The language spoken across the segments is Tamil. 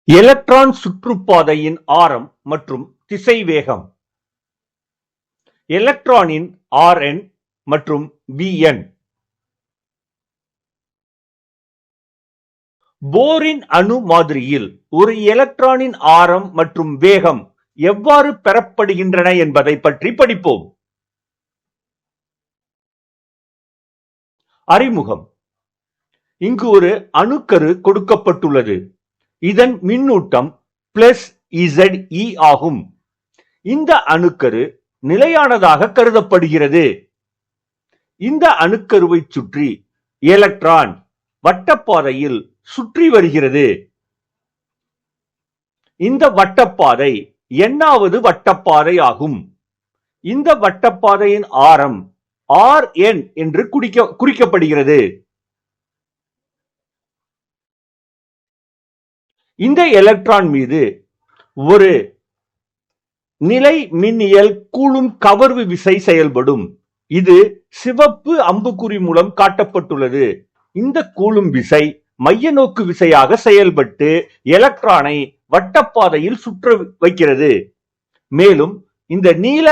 எலக்ட்ரான் சுற்றுப்பாதையின் ஆரம் மற்றும் திசைவேகம். எலக்ட்ரானின் Rn மற்றும் Vn. போரின் அணு மாதிரியில் ஒரு எலக்ட்ரானின் ஆரம் மற்றும் வேகம் எவ்வாறு பெறப்படுகின்றன என்பதை பற்றி படிப்போம். அறிமுகம். இங்கு ஒரு அணுக்கரு கொடுக்கப்பட்டுள்ளது. இதன் மின்னூட்டம் +Ze ஆகும். இந்த அணுக்கரு நிலையானதாக கருதப்படுகிறது. இந்த அணுக்கருவை சுற்றி எலக்ட்ரான் வட்டப்பாதையில் சுற்றி வருகிறது. இந்த வட்டப்பாதை எண்ணாவது வட்டப்பாதை ஆகும். இந்த வட்டப்பாதையின் ஆரம் Rn என்று குறிக்கப்படுகிறது. இந்த எலக்ட்ரான் மீது ஒரு நிலை மின்னியல் கூலும் கவர்வு விசை செயல்படும். இது சிவப்பு அம்புக்குறி மூலம் காட்டப்பட்டுள்ளது. இந்த கூலும் விசை மைய நோக்கு விசையாக செயல்பட்டு எலக்ட்ரானை வட்டப்பாதையில் சுற்ற வைக்கிறது. மேலும் இந்த நீல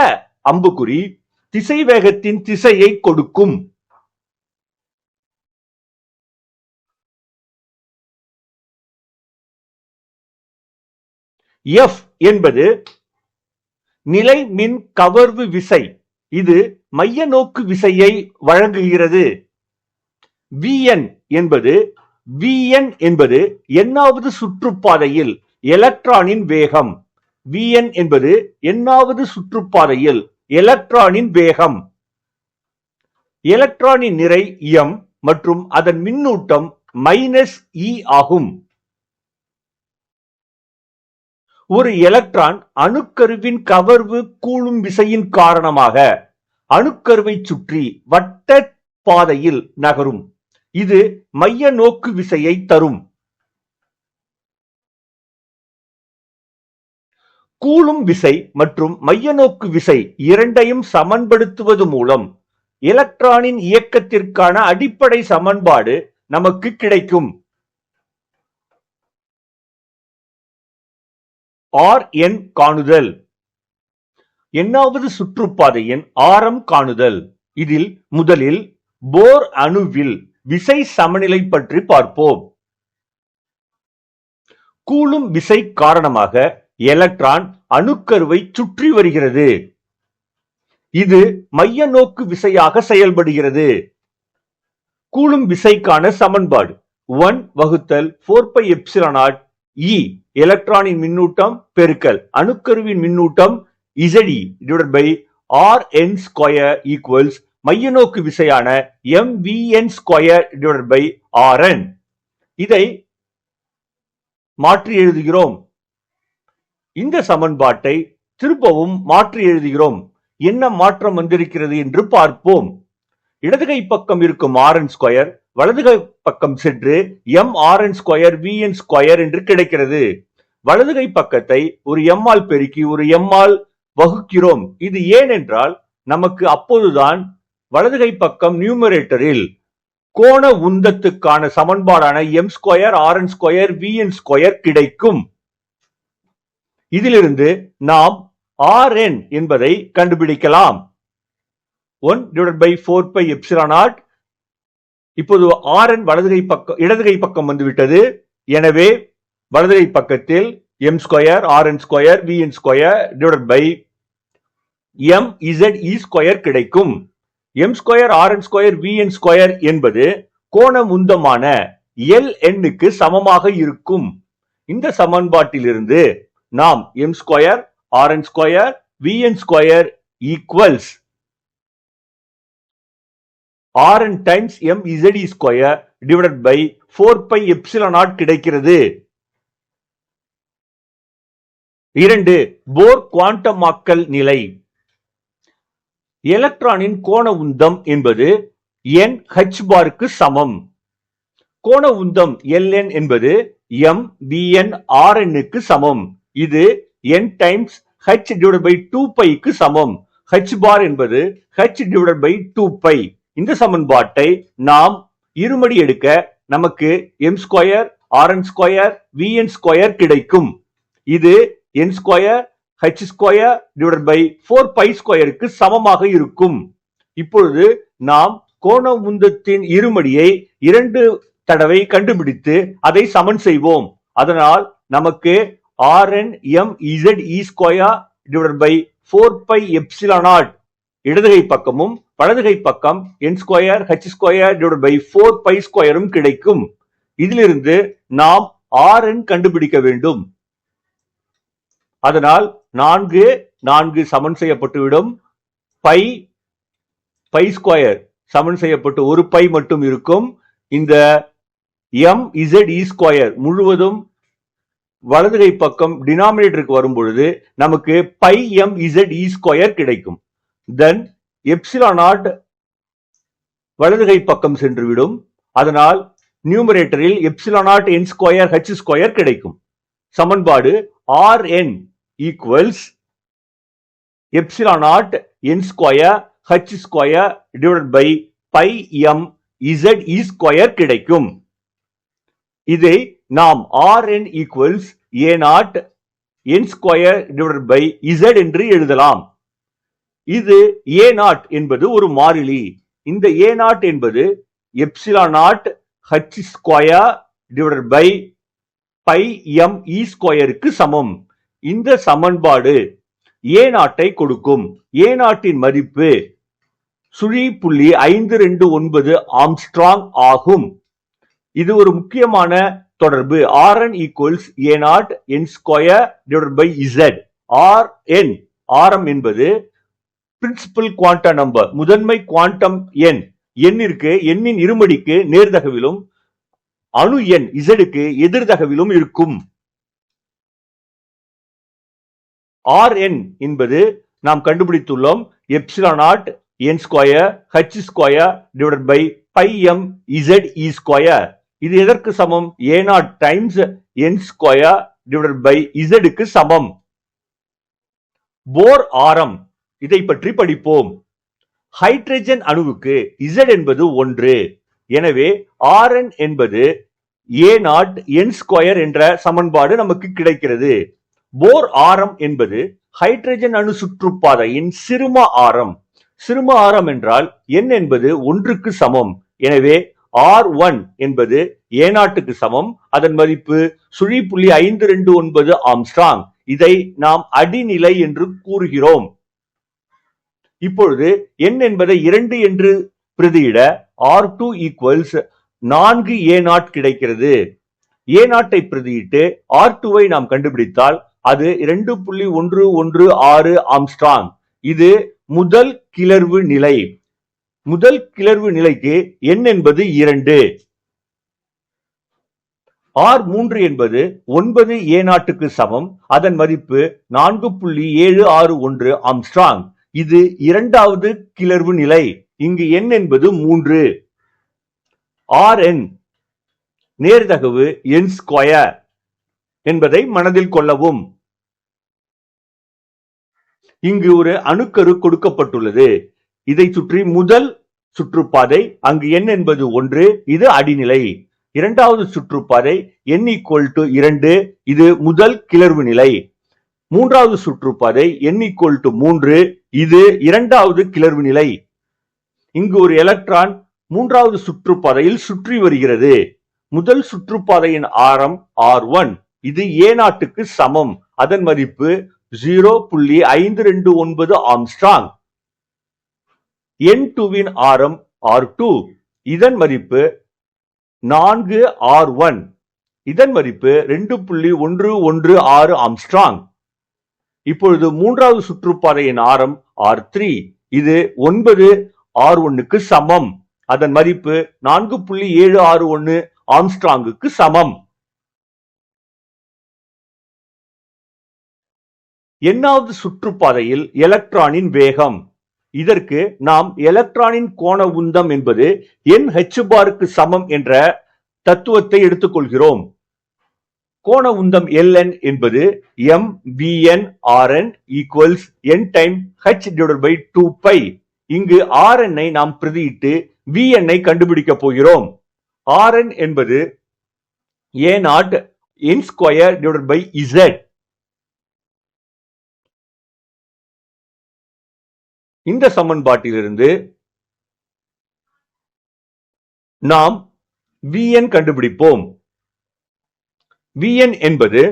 அம்புக்குறி திசைவேகத்தின் திசையை கொடுக்கும். F என்பது நிலை மின் கவர்வு விசை. இது மைய நோக்கு விசையை வழங்குகிறது. Vn என்பது எண்ணாவது சுற்றுப்பாதையில் எலக்ட்ரானின் வேகம். Vn என்பது எண்ணாவது சுற்றுப்பாதையில் எலக்ட்ரானின் வேகம். எலக்ட்ரானின் நிறை m மற்றும் அதன் மின்னூட்டம் -E ஆகும். ஒரு எலக்ட்ரான் அணுக்கருவின் கவர்வு கூலும் விசையின் காரணமாக அணுக்கருவை சுற்றி வட்ட பாதையில் நகரும். இது மைய நோக்கு விசையை தரும். கூலும் விசை மற்றும் மைய நோக்கு விசை இரண்டையும் சமன்படுத்துவது மூலம் எலக்ட்ரானின் இயக்கத்திற்கான அடிப்படை சமன்பாடு நமக்கு கிடைக்கும். Rn காணுதல். எண்ணாவது சுற்றுப்பாதையின் ஆரம் காணுதல். இதில் முதலில் போர் அணுவில் விசை சமநிலை பற்றி பார்ப்போம். கூலும் விசை காரணமாக எலக்ட்ரான் அணுக்கருவை சுற்றி வருகிறது. இது மைய நோக்கு விசையாக செயல்படுகிறது. கூலும் விசைக்கான சமன்பாடு 1/4πε0 E எலக்ட்ரானின் மின்னூட்டம் பெருக்கல் அணுக்கருவின் மின்னூட்டம் Ze/Rn² மைய நோக்கு விசையான mvn²/Rn. இதை மாற்றி எழுதுகிறோம். இந்த சமன்பாட்டை திருப்பவும் மாற்றி எழுதுகிறோம். என்ன மாற்றம் வந்திருக்கிறது என்று பார்ப்போம். இடதுகை பக்கம் இருக்கும் Rn² வலதுகை பக்கம் சென்று mRn²Vn² என்று கிடைக்கிறது. வலதுகை பக்கத்தை ஒரு m ஆல் பெருக்கி ஒரு m ஆல் வகுக்கிறோம். இது ஏனென்றால் நமக்கு அப்போதுதான் வலதுகை பக்கம் நியூமரேட்டரில் கோண உந்தத்துக்கான சமன்பாடான m²Rn²Vn² கிடைக்கும். இதிலிருந்து நாம் Rn என்பதை கண்டுபிடிக்கலாம். 1/4πε0. இப்போது Rn இடதுகை பக்கம் வந்துவிட்டது. எனவே வலதுகை பக்கத்தில் m²Rn²Vn²mze² கிடைக்கும். m²Rn²Vn² என்பது கோண உந்தமான Ln-க்கு சமமாக இருக்கும். இந்த சமன்பாட்டிலிருந்து நாம் m²Rn²Vn² Rn times mze²4πε0 கிடைக்கிறது. 2. போர் குவாண்டமாக்கல் நிலை. எலக்ட்ரானின் கோண உந்தம் என்பது n(h)க்கு சமம். கோண உந்தம் Ln என்பது mvn/Rn க்கு சமம். இது n times h/2π சமம். h bar என்பது h/2π. இந்த சமன்பாட்டை நாம் இருமடி எடுக்க நமக்கு m² Rn square Vn square கிடைக்கும். இது n square h square divided by 4 by ஸ்கொயருக்கு சமமாக இருக்கும். இப்பொழுது நாம் கோண உந்தத்தின் இருமடியை 2 தடவை கண்டுபிடித்து அதை சமன் செய்வோம். அதனால் நமக்கு Rn mz e square divided by 4 பை எப்சிலான் நாட் இடதுகை பக்கமும் வலதுகை பக்கம் n square h square divided by 4 by ஸ்கொயரும் கிடைக்கும். இதிலிருந்து நாம் Rn கண்டுபிடிக்க வேண்டும். அதனால் 4 சமன் செய்யப்பட்டுவிடும். பை ஸ்கொயர் சமன் செய்யப்பட்டு ஒரு பை மட்டும் இருக்கும். இந்த mz e ஸ்கொயர் முழுவதும் வலதுகை பக்கம் டினாமினேட்டருக்கு வரும் பொழுது நமக்கு பை mz e ஸ்கொயர் கிடைக்கும். தென் எப்சிலான் நாட் வலதுகை பக்கம் சென்றுவிடும். அதனால் நியூமரேட்டரில் epsilon not n square h square கிடைக்கும். சமன்பாடு Rn equals epsilon not n square h square divided by by mz e square கிடைக்கும். இதை நாம் Rn equals a0 n square divided by z என்று எழுதலாம். இது a0 என்பது ஒரு மாறிலி. இந்த a0 என்பது epsilon naught h square divided by pi e ஸ்கொயருக்கு சமம். இந்த சமன்பாடு a0 கொடுக்கும். a0 மதிப்பு 0.529 ஆம்ஸ்ட்ராங் ஆகும். இது ஒரு முக்கியமான தொடர்பு. Rn equals a0 n square divided by z. Rn ஆரம் என்பது பிரின்சிபல் குவாண்டம் நம்பர், முதன்மை குவாண்டம் எண். எண்ணிற்கு எண்ணின் இருமடிக்கு நேர்தகவிலும் அணு எண் இசடுக்கு எதிர்தகவிலும் இருக்கும். Rn என்பது நாம் கண்டுபிடித்துள்ளோம். Epsilon not n square h square divided by by mz e square. இது எதற்கு சமம்? a0 times n square divided by z க்கு சமம். போர் ஆரம், இதை பற்றி படிப்போம். ஹைட்ரஜன் அணுவுக்கு z என்பது 1. எனவே Rn என்பது a0 n ஸ்கொயர் என்ற சமன்பாடு நமக்கு கிடைக்கிறது. போர் ஆரம் என்பது ஹைட்ரஜன் அணு சுற்றுப்பாதையின் சிறும ஆரம். சிறும ஆரம் என்றால் n என்பது 1க்கு சமம். எனவே R1 என்பது a0க்கு சமம். அதன் மதிப்பு 0.529 ஆம்ஸ்ட்ராங். இதை நாம் அடிநிலை என்று கூறுகிறோம். இப்பொழுது n என்பதை 2 என்று பிரதியிட R2 ஈக்குவல்ஸ் 4a0 கிடைக்கிறது. a0 பிரதியிட்டு R2 நாம் கண்டுபிடித்தால் அது 2.116 ஆம்ஸ்ட்ராங். இது முதல் கிளர்வு நிலை. முதல் கிளர்வு நிலைக்கு n என்பது 2. R3 என்பது 9a0க்கு சமம். அதன் மதிப்பு 4.761 ஆம்ஸ்ட்ராங். இது இரண்டாவது கிளர்வு நிலை. இங்கு n என்பது 3. Rn நேர்தகவு n ஸ்கொயர் என்பதை மனதில் கொள்ளவும். இங்கு ஒரு அணுக்கரு கொடுக்கப்பட்டுள்ளது. இதை சுற்றி முதல் சுற்றுப்பாதை, அங்கு n என்பது 1, இது அடிநிலை. இரண்டாவது சுற்றுப்பாதை n = 2, இது முதல் கிளர்வு நிலை. மூன்றாவது சுற்றுப்பாதை n = 3, இது இரண்டாவது கிளர்வு நிலை. இங்கு ஒரு எலக்ட்ரான் மூன்றாவது சுற்றுப்பாதையில் சுற்றி வருகிறது. முதல் சுற்றுப்பாதையின் ஆரம் R1, இது a0க்கு சமம். அதன் மதிப்பு 0.529 ஆம்ஸ்ட்ராங். N2வின் ஆரம் R2, இதன் மதிப்பு 4R1, இதன் மதிப்பு 2.116 ஆம்ஸ்ட்ராங். இப்பொழுது மூன்றாவது சுற்றுப்பாதையின் ஆரம் R3, இது 9R1க்கு சமம். அதன் மதிப்பு 4.761 ஆம்ஸ்ட்ராங்குக்கு சமம். எண்ணாவது சுற்றுப்பாதையில் எலக்ட்ரானின் வேகம். இதற்கு நாம் எலக்ட்ரானின் கோண உந்தம் என்பது NH பாருக்கு சமம் என்ற தத்துவத்தை எடுத்துக்கொள்கிறோம். கோண உந்தம் Ln என்பது mvn Rn equals n time h divided by 2π. இங்கு Rn ஐ நாம் பிரதியிட்டு Vn ஐ கண்டுபிடிக்க போகிறோம். Rn என்பது a nought n square divided by z. இந்த சமன்பாட்டிலிருந்து நாம் Vn கண்டுபிடிப்போம். Vn என்பது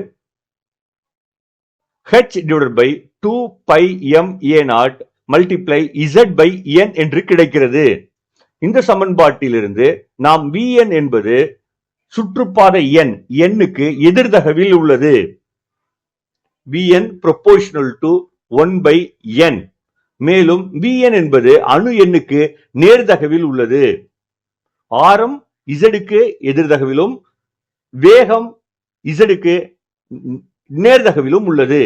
h divided by 2 pi m a naught multiply z by n என்று கிடைக்கிறது. இந்த சமன்பாட்டிலிருந்து நாம் Vn என்பது சுற்றுப்பாதை n க்கு எதிர்தகவில் உள்ளது. Vn proportional to 1 by n. மேலும் Vn என்பது அணு எண்ணுக்கு நேர்தகவில் உள்ளது. ஆரம் z க்கு எதிர்தகவிலும் வேகம் z க்கு நேர்தகவிலும் உள்ளது.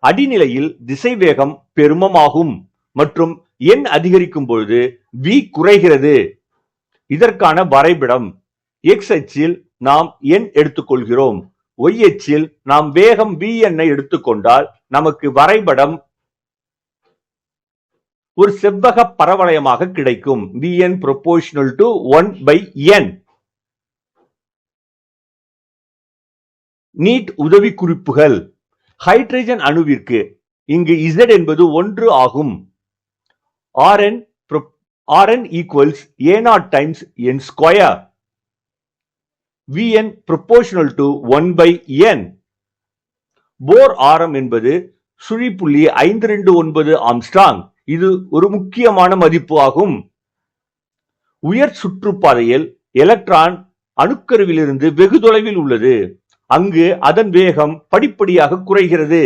அடிநிலையில் திசைவேகம் பெருமமாகும் மற்றும் n அதிகரிக்கும் பொழுது v குறைகிறது. இதற்கான வரைபடம் x அச்சில் நாம் n எடுத்துக்கொள்கிறோம். y அச்சில் நாம் வேகம் vn எடுத்துக்கொண்டால் நமக்கு வரைபடம் ஒரு செவ்வக பரவளையமாக கிடைக்கும். Vn proportional to 1 by n. NEET உதவி குறிப்புகள். ஹைட்ரஜன் அணுவிற்கு இங்கு Z என்பது 1 ஆகும். Rn equals A0 times n square. Vn proportional to 1 by n. போர் ஆரம் என்பது 0.529 ஆம்ஸ்ட்ராங். இது ஒரு முக்கியமான மதிப்பு ஆகும். உயர் சுற்றுப்பாதையில் எலக்ட்ரான் அணுக்கருவிலிருந்து வெகு தொலைவில் உள்ளது. அங்கு அதன் வேகம் படிப்படியாக குறைகிறது.